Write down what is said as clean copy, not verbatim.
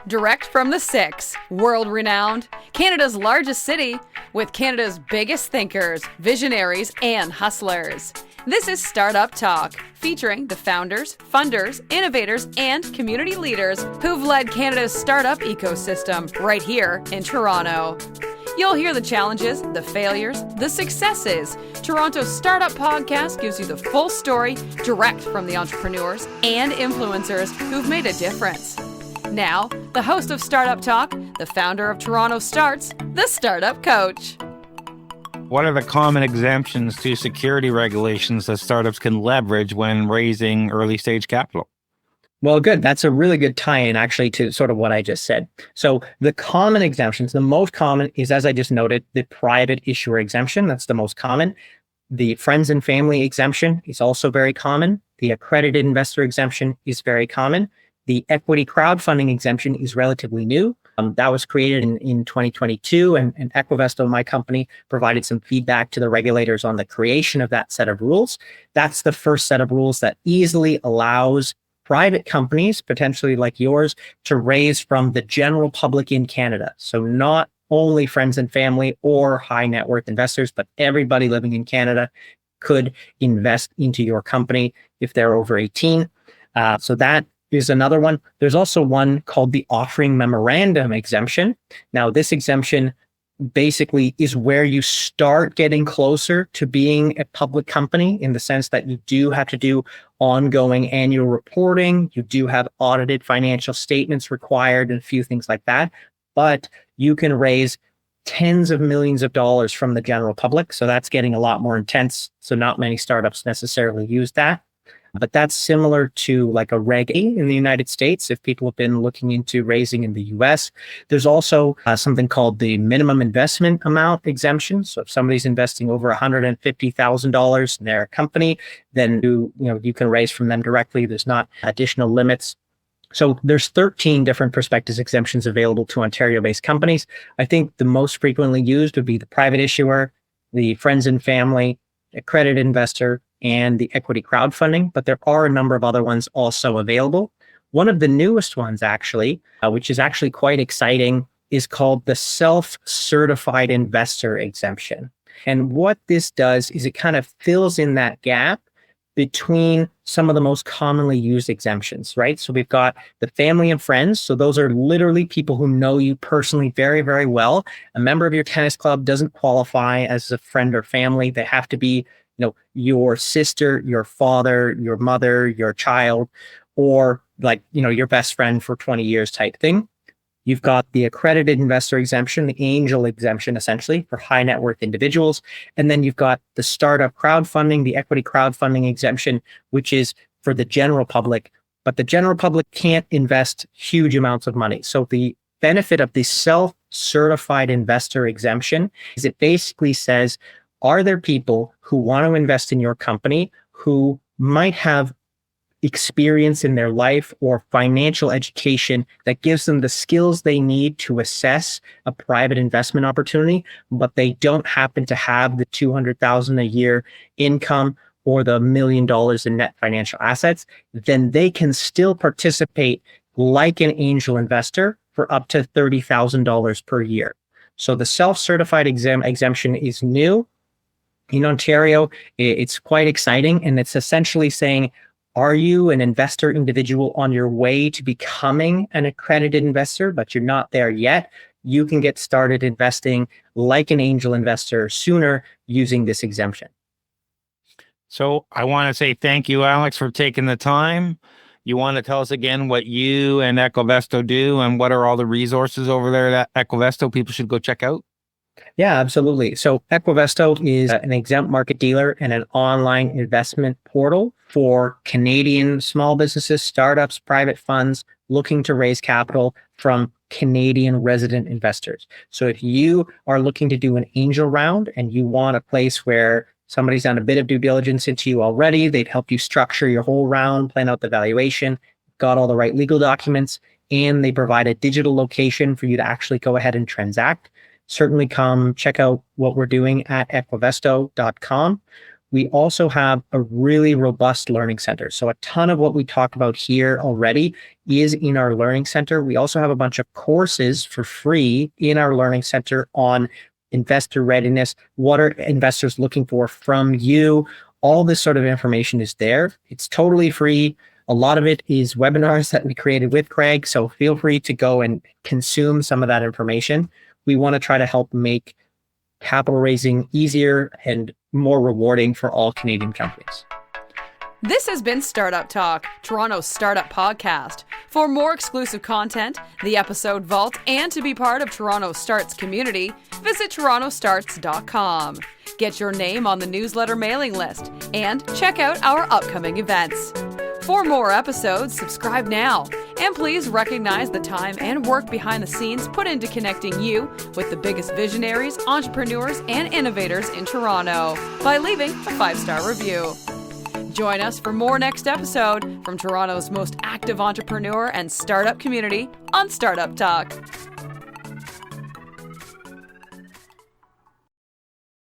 Direct from the Six, world-renowned, Canada's largest city, with Canada's biggest thinkers, visionaries, and hustlers. This is Startup Talk, featuring the founders, funders, innovators, and community leaders who've led Canada's startup ecosystem right here in Toronto. You'll hear the challenges, the failures, the successes. Toronto's Startup Podcast gives you the full story direct from the entrepreneurs and influencers who've made a difference. Now, the host of Startup Talk, the founder of TorontoStarts, the Startup Coach. What are the common exemptions to security regulations that startups can leverage when raising early stage capital? Well, good. That's a really good tie-in actually to sort of what I just said. So the common exemptions, the most common is, as I just noted, the private issuer exemption. That's the most common. The friends and family exemption is also very common. The accredited investor exemption is very common. The equity crowdfunding exemption is relatively new. That was created in 2022, and Equivesto, my company, provided some feedback to the regulators on the creation of that set of rules. That's the first set of rules that easily allows private companies, potentially like yours, to raise from the general public in Canada. So not only friends and family or high net worth investors, but everybody living in Canada could invest into your company if they're over 18. So that is another one. There's also one called the offering memorandum exemption. Now, this exemption basically is where you start getting closer to being a public company, in the sense that you do have to do ongoing annual reporting. You do have audited financial statements required and a few things like that. But you can raise tens of millions of dollars from the general public. So that's getting a lot more intense. So not many startups necessarily use that. But that's similar to like a Reg A in the United States, if people have been looking into raising in the US. There's also something called the minimum investment amount exemption. So if somebody's investing over $150,000 in their company, then you can raise from them directly. There's not additional limits. So there's 13 different prospectus exemptions available to Ontario-based companies. I think the most frequently used would be the private issuer, the friends and family, accredited investor, and the equity crowdfunding, but there are a number of other ones also available. One of the newest ones, actually, which is actually quite exciting, is called the self-certified investor exemption. And what this does is it kind of fills in that gap between some of the most commonly used exemptions, right? So we've got the family and friends. So those are literally people who know you personally very, very well. A member of your tennis club doesn't qualify as a friend or family. They have to be your sister, your father, your mother, your child, or your best friend for 20 years type thing. You've got the accredited investor exemption, the angel exemption, essentially for high net worth individuals. And then you've got the startup crowdfunding, the equity crowdfunding exemption, which is for the general public, but the general public can't invest huge amounts of money. So the benefit of the self-certified investor exemption is it basically says, are there people who want to invest in your company who might have experience in their life or financial education that gives them the skills they need to assess a private investment opportunity, but they don't happen to have the $200,000 a year income or the $1 million in net financial assets? Then they can still participate like an angel investor for up to $30,000 per year. So the self-certified exemption is new in Ontario. It's quite exciting, and it's essentially saying, are you an investor individual on your way to becoming an accredited investor, but you're not there yet? You can get started investing like an angel investor sooner using this exemption. So I want to say thank you, Alex, for taking the time. You want to tell us again what you and Equivesto do, and what are all the resources over there that Equivesto people should go check out? Yeah, absolutely. So Equivesto is an exempt market dealer and an online investment portal for Canadian small businesses, startups, private funds looking to raise capital from Canadian resident investors. So if you are looking to do an angel round and you want a place where somebody's done a bit of due diligence into you already, they've helped you structure your whole round, plan out the valuation, got all the right legal documents, and they provide a digital location for you to actually go ahead and transact, certainly come check out what we're doing at equivesto.com. We also have a really robust learning center. So a ton of what we talk about here already is in our learning center. We also have a bunch of courses for free in our learning center on investor readiness. What are investors looking for from you? All this sort of information is there. It's totally free. A lot of it is webinars that we created with Craig. So feel free to go and consume some of that information. We want to try to help make capital raising easier and more rewarding for all Canadian companies. This has been Startup Talk, Toronto's startup podcast. For more exclusive content, the episode vault, and to be part of TorontoStarts community, visit TorontoStarts.com. Get your name on the newsletter mailing list and check out our upcoming events. For more episodes, subscribe now. And please recognize the time and work behind the scenes put into connecting you with the biggest visionaries, entrepreneurs, and innovators in Toronto by leaving a 5-star review. Join us for more next episode from Toronto's most active entrepreneur and startup community on Startup Talk.